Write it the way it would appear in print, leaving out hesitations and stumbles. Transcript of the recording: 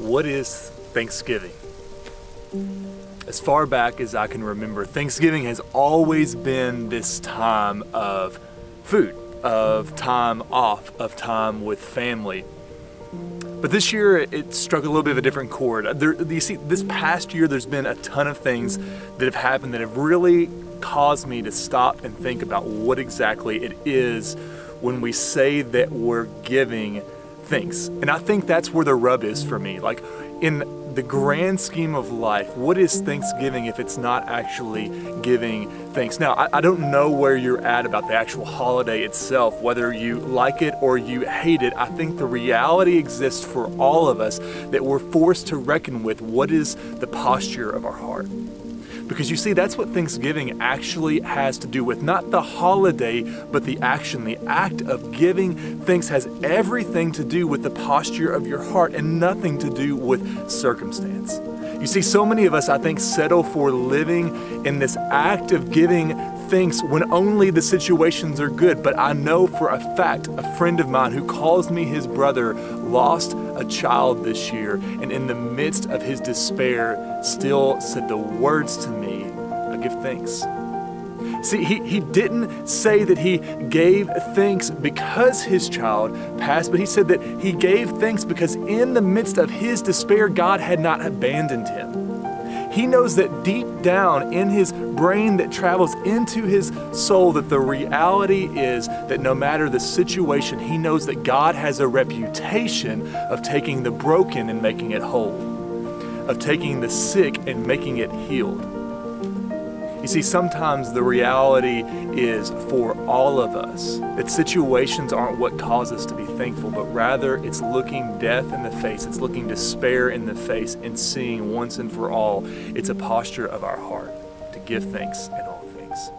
What is Thanksgiving? As far back as I can remember, Thanksgiving has always been this time of food, of time off, of time with family. But this year it struck a little bit of a different chord. You see, this past year there's been a ton of things that have happened that have really caused me to stop and think about what exactly it is when we say that we're giving thanks. And I think that's where the rub is for me. Like, in the grand scheme of life, what is Thanksgiving if it's not actually giving thanks? Now, I don't know where you're at about the actual holiday itself, whether you like it or you hate it. I think the reality exists for all of us that we're forced to reckon with what is the posture of our heart. Because you see, that's what Thanksgiving actually has to do with. Not the holiday, but the action. The act of giving thanks has everything to do with the posture of your heart and nothing to do with circumstance. You see, so many of us, I think, settle for living in this act of giving thanks when only the situations are good. But I know for a fact, a friend of mine who calls me his brother lost a child this year, and in the midst of his despair still said the words to me, I give thanks. See, he didn't say that he gave thanks because his child passed, but he said that he gave thanks because in the midst of his despair, God had not abandoned him. He knows that deep down in his brain that travels into his soul, that the reality is that no matter the situation, he knows that God has a reputation of taking the broken and making it whole, of taking the sick and making it healed. You see, sometimes the reality is for all of us that situations aren't what cause us to be thankful, but rather it's looking death in the face, it's looking despair in the face and seeing once and for all it's a posture of our heart to give thanks in all things.